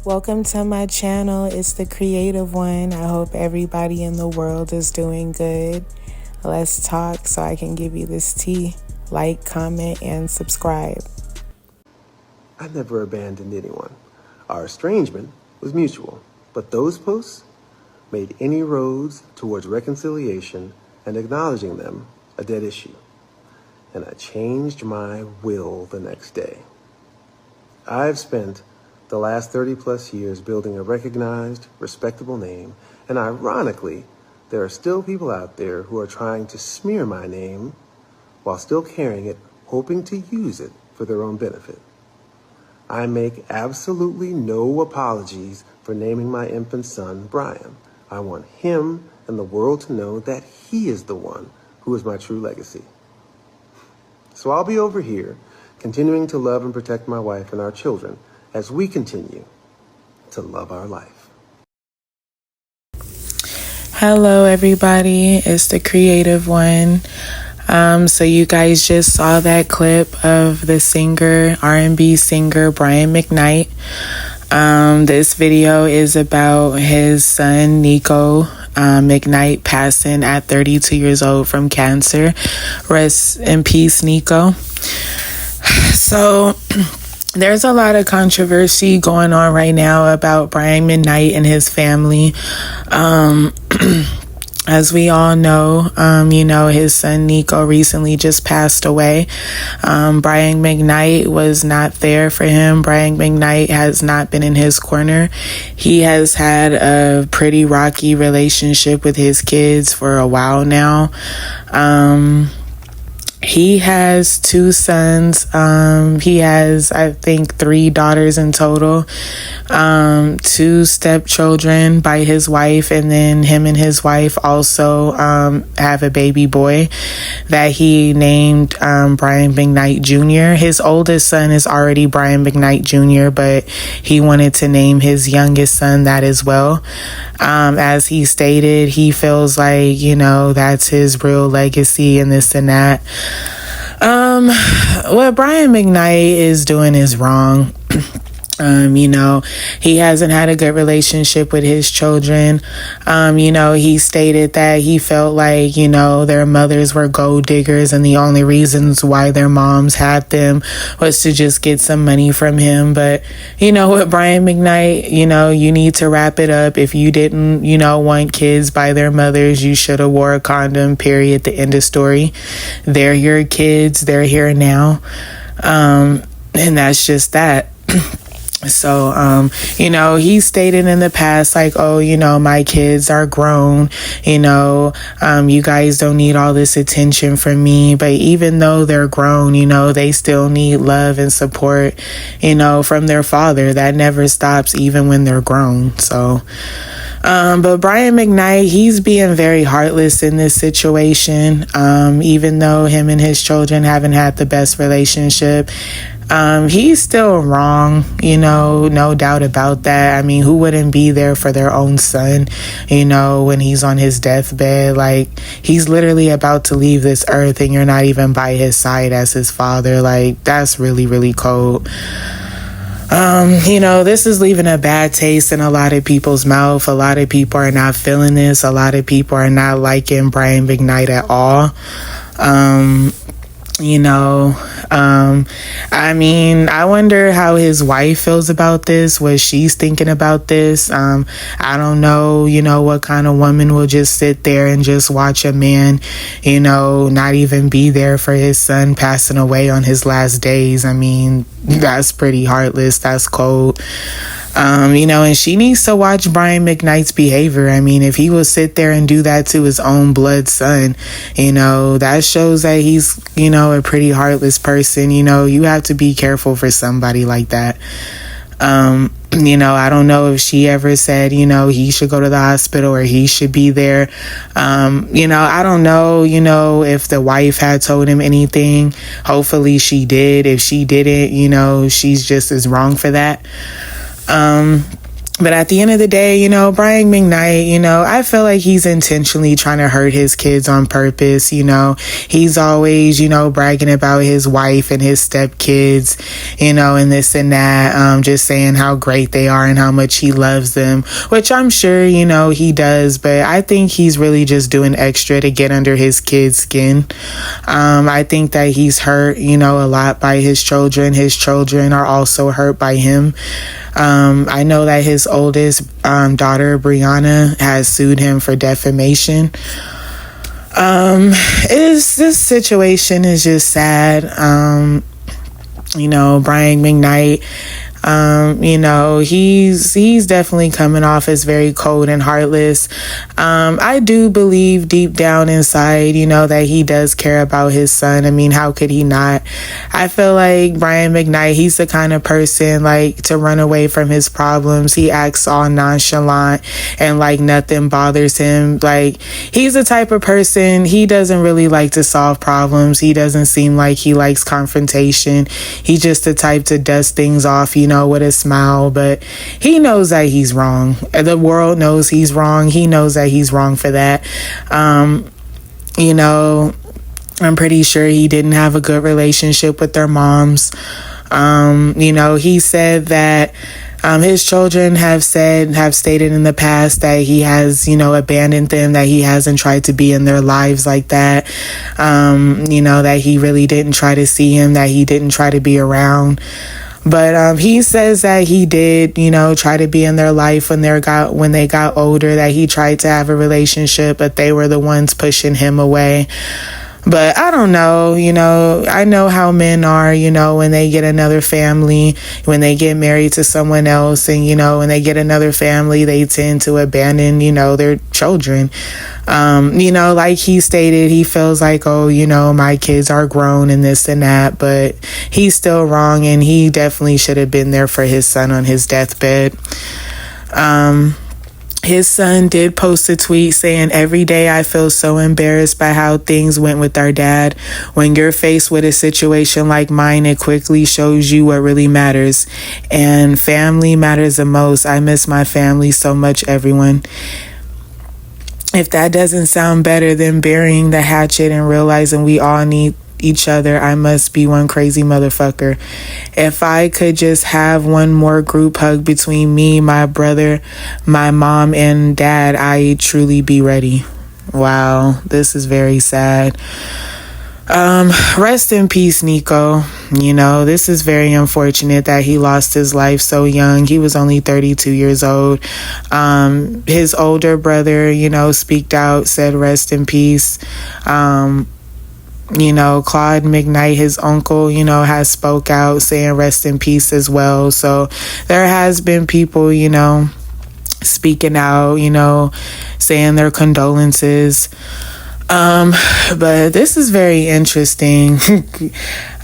Welcome to my channel. It's the Creative One. I hope everybody in the world is doing good. Let's talk so I can give you this tea. Like, comment, and subscribe. I never abandoned anyone. Our estrangement was mutual, but those posts made any roads towards reconciliation and acknowledging them a dead issue. And I changed my will the next day. I've spent the last 30 plus years building a recognized, respectable name, and ironically, there are still people out there who are trying to smear my name while still carrying it, hoping to use it for their own benefit. I make absolutely no apologies for naming my infant son Brian. I want him and the world to know that he is the one who is my true legacy. So I'll be over here, continuing to love and protect my wife and our children as we continue to love our life. Hello, everybody. It's the Creative One. So you guys just saw that clip of the singer, R&B singer, Brian McKnight. This video is about his son, Niko McKnight, passing at 32 years old from cancer. Rest in peace, Niko. So there's a lot of controversy going on right now about Brian McKnight and his family. As we all know, his son Niko recently just passed away. Brian McKnight was not there for him. Brian McKnight has not been in his corner. He has had a pretty rocky relationship with his kids for a while now. He has two sons. He has, I think, 3 daughters in total, 2 stepchildren by his wife, and then him and his wife also have a baby boy that he named Brian McKnight Jr. His oldest son is already Brian McKnight Jr., but he wanted to name his youngest son that as well. As he stated, he feels like, that's his real legacy and this and that. What Brian McKnight is doing is wrong. He hasn't had a good relationship with his children. He stated that he felt like, their mothers were gold diggers and the only reasons why their moms had them was to just get some money from him. But, with Brian McKnight, you need to wrap it up. If you didn't, want kids by their mothers, you should have wore a condom, period, the end of story. They're your kids. They're here now. And that's just that. So, he stated in the past, like, my kids are grown, you guys don't need all this attention from me. But even though they're grown, they still need love and support, from their father. That never stops, even when they're grown. So, but Brian McKnight, he's being very heartless in this situation. Even though him and his children haven't had the best relationship, he's still wrong, no doubt about that. I mean, who wouldn't be there for their own son, when he's on his deathbed? Like, he's literally about to leave this earth and you're not even by his side as his father. Like, that's really, really cold. This is leaving a bad taste in a lot of people's mouth. A lot of people are not feeling this. A lot of people are not liking Brian McKnight at all. I wonder how his wife feels about this, what she's thinking about this. I don't know, what kind of woman will just sit there and just watch a man, not even be there for his son passing away on his last days. I mean, that's pretty heartless. That's cold. And she needs to watch Brian McKnight's behavior. I mean, if he will sit there and do that to his own blood son, that shows that he's, a pretty heartless person. You have to be careful for somebody like that. I don't know if she ever said, he should go to the hospital or he should be there. I don't know, if the wife had told him anything. Hopefully she did. If she didn't, she's just as wrong for that. But at the end of the day, Brian McKnight, I feel like he's intentionally trying to hurt his kids on purpose. He's always, bragging about his wife and his stepkids, and this and that, just saying how great they are and how much he loves them, which I'm sure, he does. But I think he's really just doing extra to get under his kids' skin. I think that he's hurt, a lot by his children. His children are also hurt by him. I know that his oldest daughter, Brianna, has sued him for defamation. This situation is just sad. Brian McKnight, he's definitely coming off as very cold and heartless. I do believe deep down inside, that he does care about his son. I mean, how could he not? I feel like Brian McKnight, he's the kind of person like to run away from his problems. He acts all nonchalant and like nothing bothers him. Like, he's the type of person, he doesn't really like to solve problems. He doesn't seem like he likes confrontation. He's just the type to dust things off, with a smile, but he knows that he's wrong. The world knows he's wrong. He knows that he's wrong for that. I'm pretty sure he didn't have a good relationship with their moms. He said that his children have stated in the past that he has, abandoned them, that he hasn't tried to be in their lives like that. That he really didn't try to see him, that he didn't try to be around. But he says that he did, try to be in their life when they got older, that he tried to have a relationship, but they were the ones pushing him away. But I don't know, I know how men are, when they get another family, when they get married to someone else, and, when they get another family, they tend to abandon, their children. Like he stated, he feels like, oh, my kids are grown and this and that, but he's still wrong, and he definitely should have been there for his son on his deathbed. His son did post a tweet saying, "Every day I feel so embarrassed by how things went with our dad. When you're faced with a situation like mine, it quickly shows you what really matters. And family matters the most. I miss my family so much, everyone." If that doesn't sound better than burying the hatchet and realizing we all need each other, I must be one crazy motherfucker. If I could just have one more group hug between me, my brother, my mom, and dad, I'd truly be ready. Wow, this is very sad. Rest in peace, Niko. This is very unfortunate that he lost his life so young. He was only 32 years old. His older brother, speaked out, said rest in peace. Claude McKnight, his uncle, has spoke out saying rest in peace as well. So there has been people, speaking out, saying their condolences. But this is very interesting.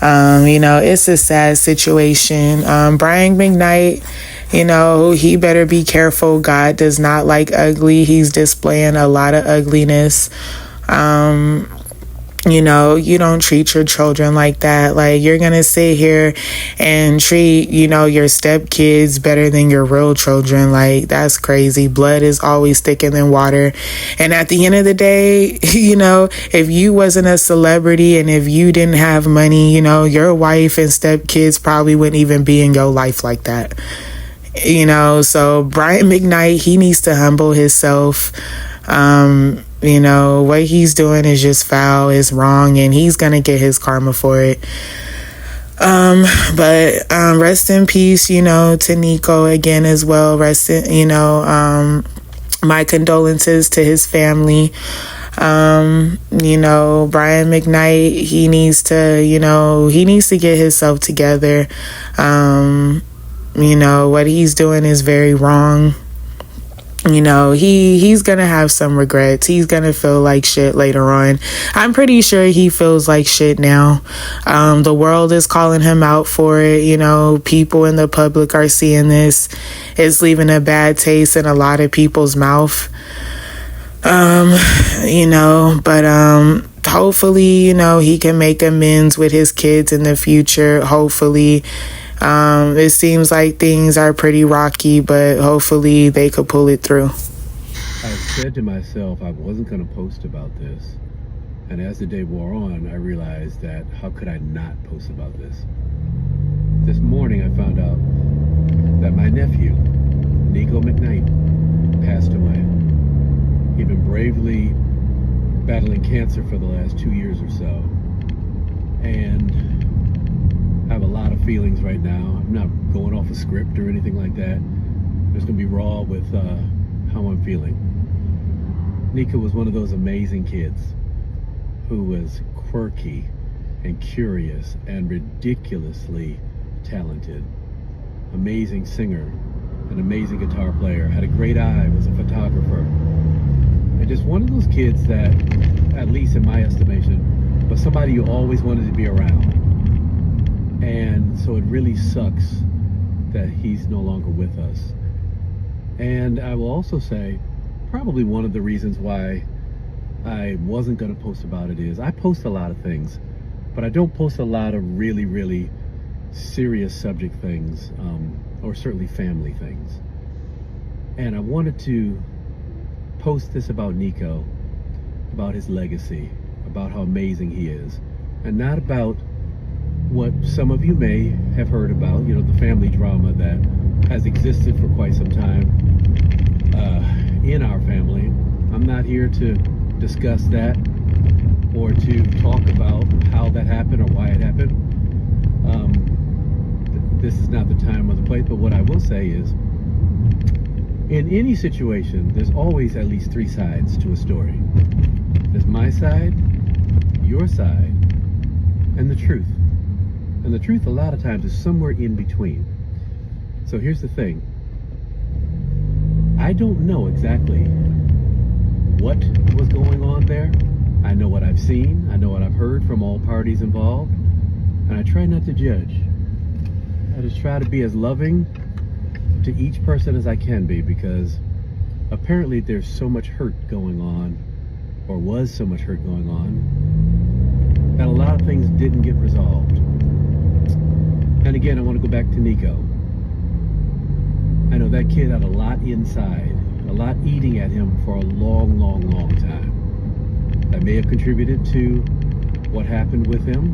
It's a sad situation. Brian McKnight, he better be careful. God does not like ugly. He's displaying a lot of ugliness. You don't treat your children like that. Like, you're going to sit here and treat, your stepkids better than your real children. Like, that's crazy. Blood is always thicker than water. And at the end of the day, if you wasn't a celebrity and if you didn't have money, your wife and stepkids probably wouldn't even be in your life like that. So Brian McKnight, he needs to humble himself. What he's doing is just foul, is wrong, and he's gonna get his karma for it. But rest in peace, to Niko again as well. My condolences to his family. Brian McKnight, he needs to get himself together. What he's doing is very wrong. He's gonna have some regrets. He's gonna feel like shit later on. I'm pretty sure he feels like shit now. The world is calling him out for it. People in the public are seeing this. It's leaving a bad taste in a lot of people's mouth. But hopefully, he can make amends with his kids in the future. Hopefully, It seems like things are pretty rocky, but hopefully they could pull it through. I said to myself I wasn't going to post about this. And as the day wore on, I realized that how could I not post about this? This morning I found out that my nephew, Niko McKnight, passed away. He'd been bravely battling cancer for the last 2 years or so. And I have a lot of feelings right now. I'm not going off a script or anything like that. I'm just going to be raw with how I'm feeling. Niko was one of those amazing kids who was quirky and curious and ridiculously talented. Amazing singer, an amazing guitar player, had a great eye, was a photographer. And just one of those kids that, at least in my estimation, was somebody you always wanted to be around. And so it really sucks that he's no longer with us. And I will also say, probably one of the reasons why I wasn't going to post about it is I post a lot of things, but I don't post a lot of really, really serious subject things, or certainly family things. And I wanted to post this about Niko, about his legacy, about how amazing he is, and not about what some of you may have heard about, the family drama that has existed for quite some time in our family. I'm not here to discuss that or to talk about how that happened or why it happened. This is not the time or the place, but what I will say is, in any situation, there's always at least 3 sides to a story. There's my side, your side, and the truth. And the truth a lot of times is somewhere in between. So here's the thing. I don't know exactly what was going on there. I know what I've seen. I know what I've heard from all parties involved. And I try not to judge. I just try to be as loving to each person as I can be, because apparently there's so much hurt going on, or was so much hurt going on, that a lot of things didn't get resolved. And again, I want to go back to Niko. I know that kid had a lot inside, a lot eating at him for a long, long, long time. That may have contributed to what happened with him.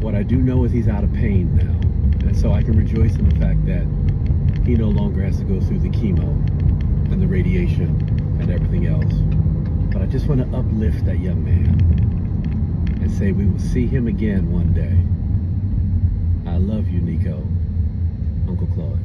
What I do know is he's out of pain now. And so I can rejoice in the fact that he no longer has to go through the chemo and the radiation and everything else. But I just want to uplift that young man and say we will see him again one day. I love you, Niko. Uncle Claude.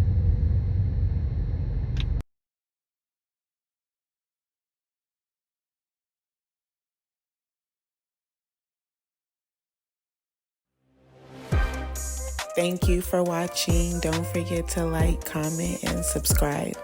Thank you for watching. Don't forget to like, comment, and subscribe.